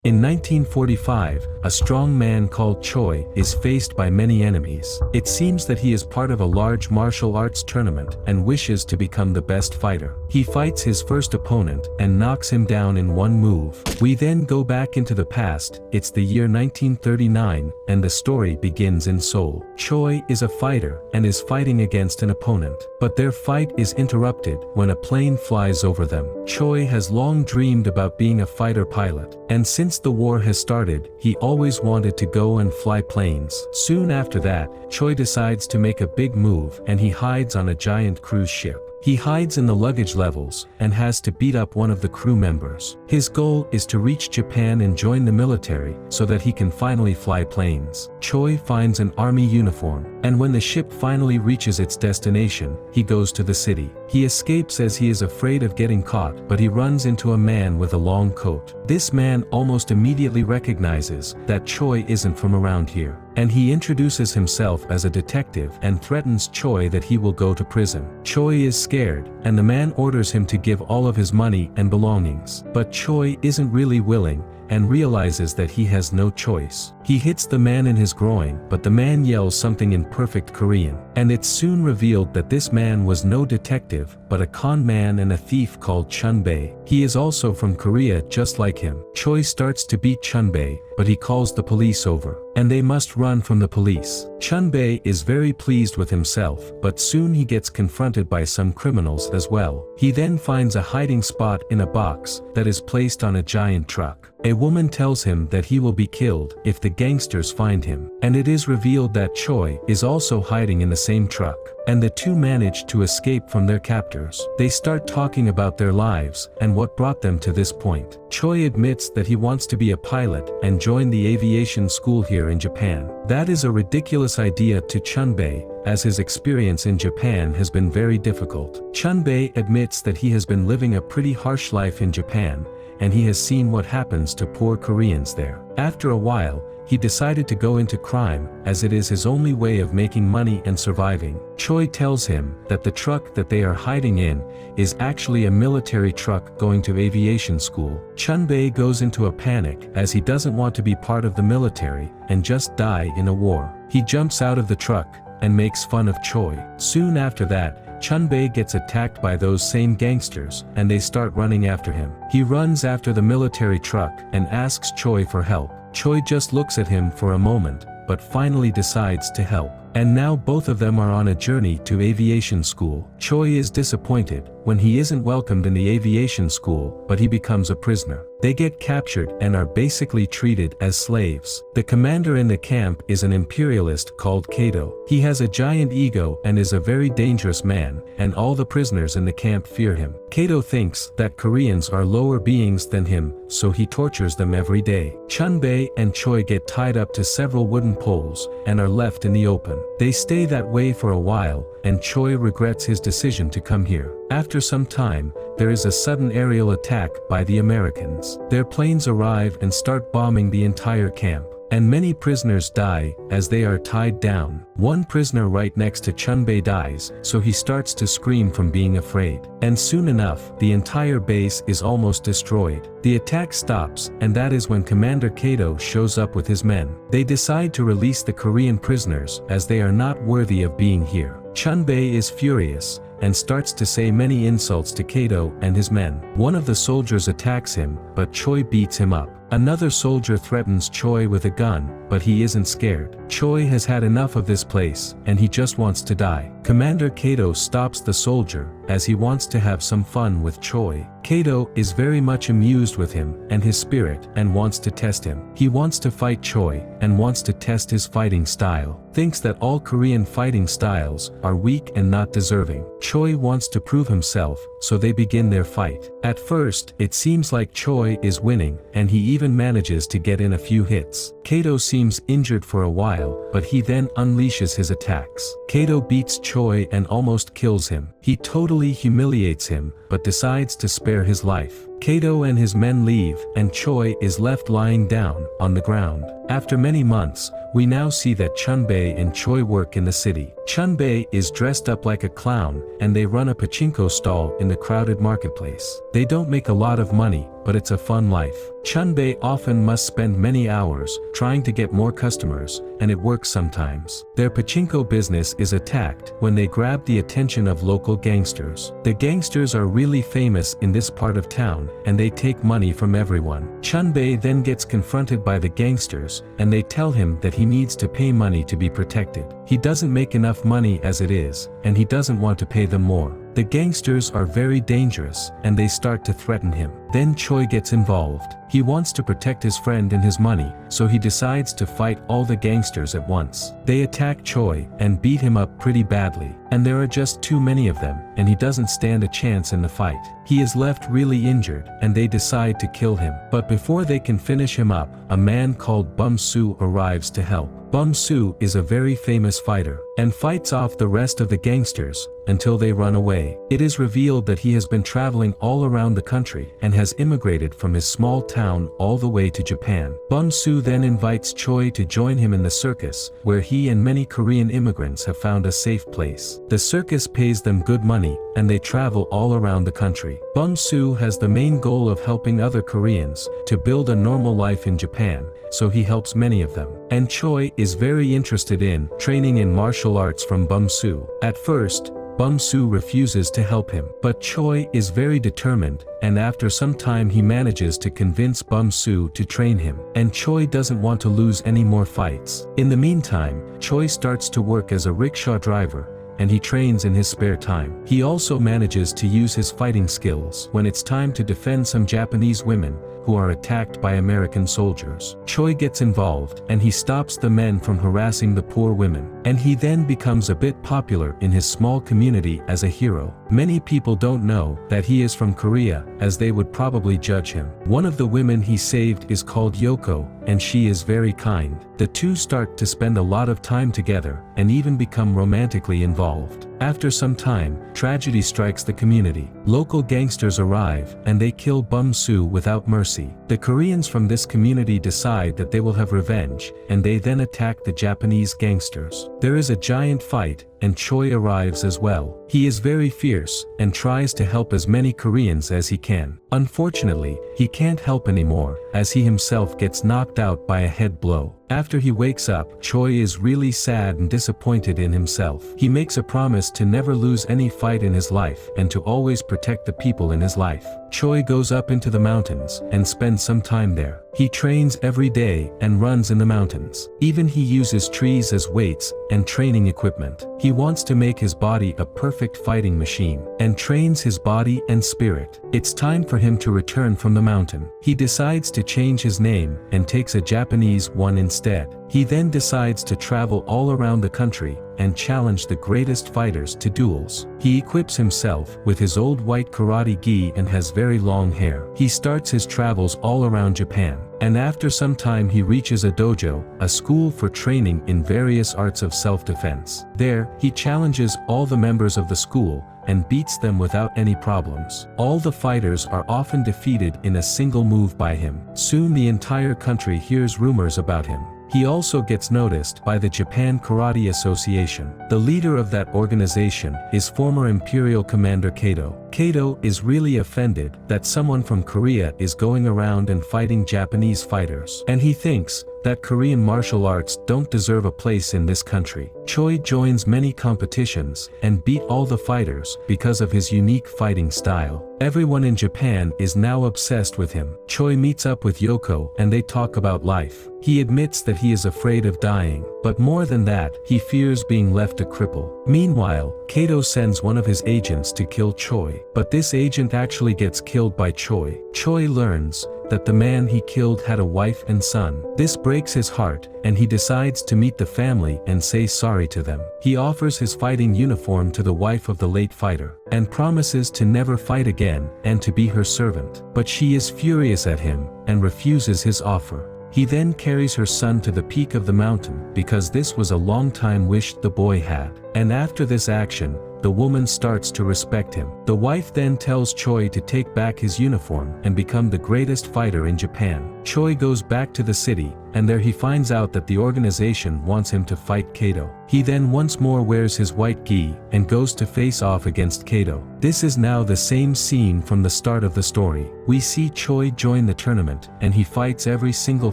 In 1945, a strong man called Choi is faced by many enemies. It seems that he is part of a large martial arts tournament and wishes to become the best fighter. He fights his first opponent and knocks him down in one move. We then go back into the past. It's the year 1939 and the story begins in Seoul. Choi is a fighter and is fighting against an opponent. But their fight is interrupted when a plane flies over them. Choi has long dreamed about being a fighter pilot, and since the war has started, he always wanted to go and fly planes. Soon after that, Choi decides to make a big move and he hides on a giant cruise ship. He hides in the luggage levels and has to beat up one of the crew members. His goal is to reach Japan and join the military so that he can finally fly planes. Choi finds an army uniform, and when the ship finally reaches its destination, he goes to the city. He escapes as he is afraid of getting caught, but he runs into a man with a long coat. This man almost immediately recognizes that Choi isn't from around here, and he introduces himself as a detective and threatens Choi that he will go to prison. Choi is scared, and the man orders him to give all of his money and belongings. But Choi isn't really willing, and realizes that he has no choice. He hits the man in his groin, but the man yells something in perfect Korean. And it's soon revealed that this man was no detective, but a con man and a thief called Chun-bae. He is also from Korea just like him. Choi starts to beat Chun-bae, but he calls the police over, and they must run from the police. Chun-bae is very pleased with himself, but soon he gets confronted by some criminals as well. He then finds a hiding spot in a box that is placed on a giant truck. A woman tells him that he will be killed if the gangsters find him, and it is revealed that Choi is also hiding in the same truck, and the two manage to escape from their captors. They start talking about their lives and what brought them to this point. Choi admits that he wants to be a pilot and join the aviation school here in Japan. That is a ridiculous idea to Chun-bae, as his experience in Japan has been very difficult. Chun-bae admits that he has been living a pretty harsh life in Japan, and he has seen what happens to poor Koreans there. After a while, he decided to go into crime, as it is his only way of making money and surviving. Choi tells him that the truck that they are hiding in is actually a military truck going to aviation school. Chun-bae goes into a panic as he doesn't want to be part of the military and just die in a war. He jumps out of the truck and makes fun of Choi. Soon after that, Chun-bae gets attacked by those same gangsters, and they start running after him. He runs after the military truck and asks Choi for help. Choi just looks at him for a moment, but finally decides to help. And now both of them are on a journey to aviation school. Choi is disappointed when he isn't welcomed in the aviation school, but he becomes a prisoner. They get captured and are basically treated as slaves. The commander in the camp is an imperialist called Kato. He has a giant ego and is a very dangerous man, and all the prisoners in the camp fear him. Kato thinks that Koreans are lower beings than him, so he tortures them every day. Chun-bae and Choi get tied up to several wooden poles and are left in the open. They stay that way for a while, and Choi regrets his decision to come here. After some time, there is a sudden aerial attack by the Americans. Their planes arrive and start bombing the entire camp, and many prisoners die as they are tied down. One prisoner right next to Chun-bae dies, so he starts to scream from being afraid. And soon enough, the entire base is almost destroyed. The attack stops, and that is when Commander Kato shows up with his men. They decide to release the Korean prisoners as they are not worthy of being here. Chun-bae is furious and starts to say many insults to Kato and his men. One of the soldiers attacks him, but Choi beats him up. Another soldier threatens Choi with a gun, but he isn't scared. Choi has had enough of this place, and he just wants to die. Commander Kato stops the soldier, as he wants to have some fun with Choi. Kato is very much amused with him and his spirit and wants to test him. He wants to fight Choi and wants to test his fighting style. Thinks that all Korean fighting styles are weak and not deserving. Choi wants to prove himself, so they begin their fight. At first, it seems like Choi is winning, and he even manages to get in a few hits. Kato seems injured for a while, but he then unleashes his attacks. Kato beats Choi and almost kills him. He totally humiliates him, but decides to spare his life. Kato and his men leave, and Choi is left lying down on the ground. After many months, we now see that Chunbei and Choi work in the city. Chunbei is dressed up like a clown, and they run a pachinko stall in the crowded marketplace. They don't make a lot of money, but it's a fun life. Chunbei often must spend many hours trying to get more customers, and it works sometimes. Their pachinko business is attacked when they grab the attention of local gangsters. The gangsters are really famous in this part of town, and they take money from everyone. Chunbei then gets confronted by the gangsters, and they tell him that he needs to pay money to be protected. He doesn't make enough money as it is, and he doesn't want to pay them more. The gangsters are very dangerous, and they start to threaten him. Then Choi gets involved. He wants to protect his friend and his money, so he decides to fight all the gangsters at once. They attack Choi and beat him up pretty badly, and there are just too many of them, and he doesn't stand a chance in the fight. He is left really injured, and they decide to kill him. But before they can finish him up, a man called Bum Soo arrives to help. Bum Soo is a very famous fighter, and fights off the rest of the gangsters until they run away. It is revealed that he has been traveling all around the country and has immigrated from his small town all the way to Japan. Bum Soo then invites Choi to join him in the circus, where he and many Korean immigrants have found a safe place. The circus pays them good money, and they travel all around the country. Bum Soo has the main goal of helping other Koreans to build a normal life in Japan, so he helps many of them. And Choi is very interested in training in martial arts from Bum Soo. At first, Bum Soo refuses to help him, but Choi is very determined, and after some time he manages to convince Bum Soo to train him, and Choi doesn't want to lose any more fights. In the meantime, Choi starts to work as a rickshaw driver, and he trains in his spare time. He also manages to use his fighting skills when it's time to defend some Japanese women who are attacked by American soldiers. Choi gets involved, and he stops the men from harassing the poor women, and he then becomes a bit popular in his small community as a hero. Many people don't know that he is from Korea, as they would probably judge him. One of the women he saved is called Yoko, and she is very kind. The two start to spend a lot of time together, and even become romantically involved. After some time, tragedy strikes the community. Local gangsters arrive, and they kill Bum Soo without mercy. The Koreans from this community decide that they will have revenge, and they then attack the Japanese gangsters. There is a giant fight, and Choi arrives as well. He is very fierce, and tries to help as many Koreans as he can. Unfortunately, he can't help anymore, as he himself gets knocked out by a head blow. After he wakes up, Choi is really sad and disappointed in himself. He makes a promise to never lose any fight in his life, and to always protect the people in his life. Choi goes up into the mountains, and spends some time there. He trains every day, and runs in the mountains. Even he uses trees as weights, and training equipment. He wants to make his body a perfect fighting machine, and trains his body and spirit. It's time for him to return from the mountain. He decides to change his name, and takes a Japanese one instead. He then decides to travel all around the country, and challenge the greatest fighters to duels. He equips himself with his old white karate gi and has very long hair. He starts his travels all around Japan, and after some time he reaches a dojo, a school for training in various arts of self-defense. There, he challenges all the members of the school, and beats them without any problems. All the fighters are often defeated in a single move by him. Soon the entire country hears rumors about him. He also gets noticed by the Japan Karate Association. The leader of that organization is former Imperial Commander Kato. Kato is really offended that someone from Korea is going around and fighting Japanese fighters, and he thinks that Korean martial arts don't deserve a place in this country. Choi joins many competitions, and beat all the fighters because of his unique fighting style. Everyone in Japan is now obsessed with him. Choi meets up with Yoko, and they talk about life. He admits that he is afraid of dying, but more than that, he fears being left a cripple. Meanwhile, Kato sends one of his agents to kill Choi, but this agent actually gets killed by Choi. Choi learns that the man he killed had a wife and son. This breaks his heart, and he decides to meet the family and say sorry to them. He offers his fighting uniform to the wife of the late fighter, and promises to never fight again, and to be her servant. But she is furious at him, and refuses his offer. He then carries her son to the peak of the mountain, because this was a long time wish the boy had. And after this action, the woman starts to respect him. The wife then tells Choi to take back his uniform and become the greatest fighter in Japan. Choi goes back to the city, and there he finds out that the organization wants him to fight Kato. He then once more wears his white gi and goes to face off against Kato. This is now the same scene from the start of the story. We see Choi join the tournament, and he fights every single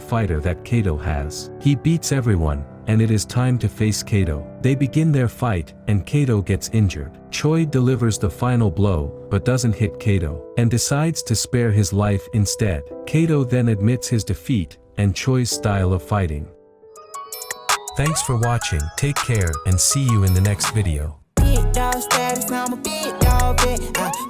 fighter that Kato has. He beats everyone, and it is time to face Kato. They begin their fight, and Kato gets injured. Choi delivers the final blow, but doesn't hit Kato, and decides to spare his life instead. Kato then admits his defeat, and Choi's style of fighting. Thanks for watching, take care, and see you in the next video. Big dog status, I'm a big dog vet.